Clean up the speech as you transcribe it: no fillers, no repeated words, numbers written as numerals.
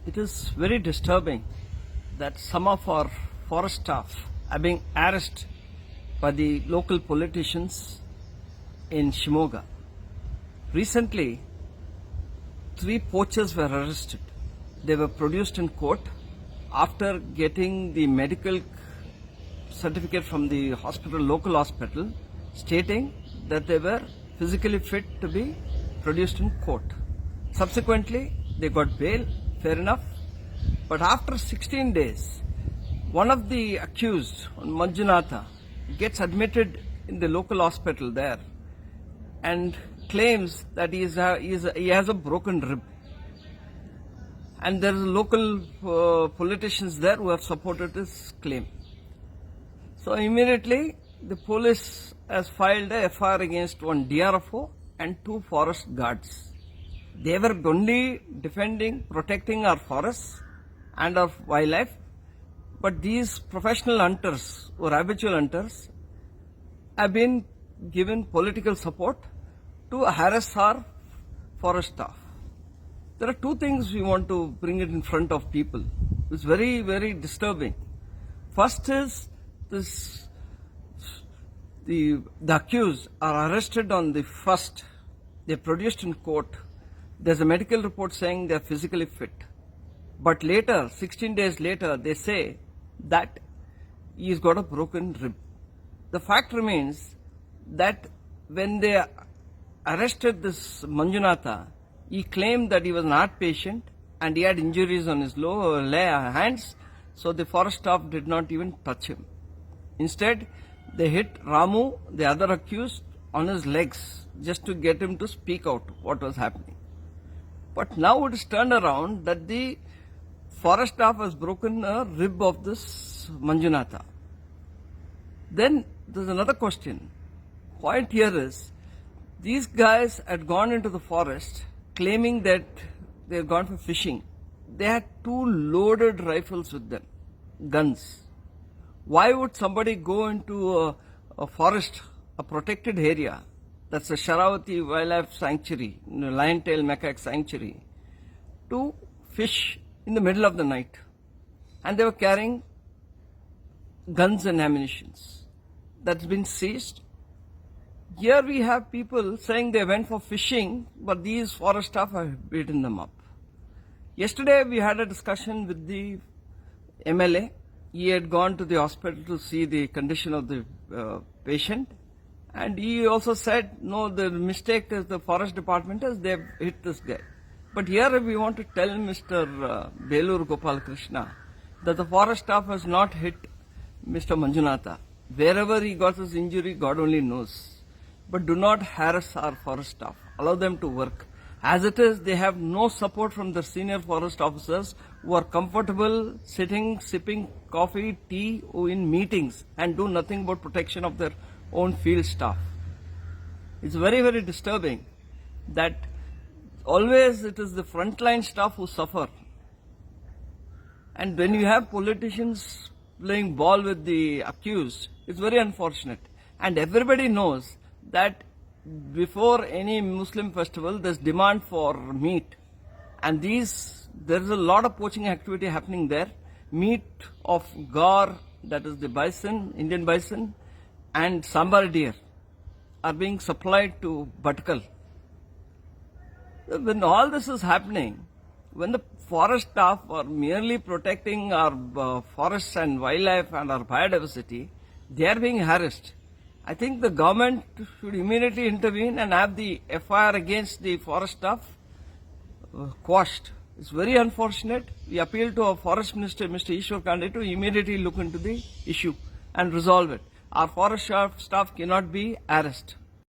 It is very disturbing that some of our forest staff are being harassed by the local politicians in Shimoga. Recently, 3 poachers were arrested. They were produced in court after getting the medical certificate from the local hospital, stating that they were physically fit to be produced in court. Subsequently, they got bail, fair enough. But after 16 days, one of the accused, Manjunatha, gets admitted in the local hospital there and claims that he has a broken rib. And there are local politicians there who have supported this claim. So immediately the police has filed a FIR against one DRFO and 2 forest guards. They were only protecting our forests and our wildlife, but these professional hunters or habitual hunters have been given political support to harass our forest staff. There are 2 things we want to bring it in front of people. It's very, very disturbing. First is this: the accused are arrested on the 1st. They're produced in court. There's a medical report saying they're physically fit. But later, 16 days later, they say that he's got a broken rib. The fact remains that when they arrested this Manjunatha, he claimed that he was an heart patient and he had injuries on his lower hands, so the forest staff did not even touch him. Instead, they hit Ramu, the other accused, on his legs just to get him to speak out what was happening. But now it is turned around that the forest staff has broken a rib of this Manjunatha. Then there's another question. Point here is, these guys had gone into the forest claiming that they had gone for fishing. They had 2 loaded rifles with them, guns. Why would somebody go into a forest, a protected area, that's a Sharavati Wildlife Sanctuary, Lion-tailed Macaque Sanctuary, to fish in the middle of the night? And they were carrying guns and ammunitions. That's been seized. Here we have people saying they went for fishing, but these forest staff have beaten them up. Yesterday we had a discussion with the MLA. He had gone to the hospital to see the condition of the patient, and he also said, no, the mistake is the forest department as they've hit this guy. But here we want to tell Mr. Belur Gopal Krishna that the forest staff has not hit Mr. Manjunatha. Wherever he got his injury, God only knows. But do not harass our forest staff. Allow them to work. As it is, they have no support from the senior forest officers who are comfortable sitting, sipping coffee, tea in meetings and do nothing but protection of their own field staff. It's very, very disturbing that always it is the frontline staff who suffer. And when you have politicians playing ball with the accused, it's very unfortunate. And everybody knows that before any Muslim festival, there's demand for meat. And there's a lot of poaching activity happening there. Meat of gar, that is the bison, Indian bison, and sambar deer are being supplied to Bhatkal. When all this is happening, when the forest staff are merely protecting our forests and wildlife and our biodiversity, they are being harassed. I think the government should immediately intervene and have the FIR against the forest staff quashed. It's very unfortunate. We appeal to our forest minister, Mr. Ishwar Kande, to immediately look into the issue and resolve it. Our forest staff cannot be harassed.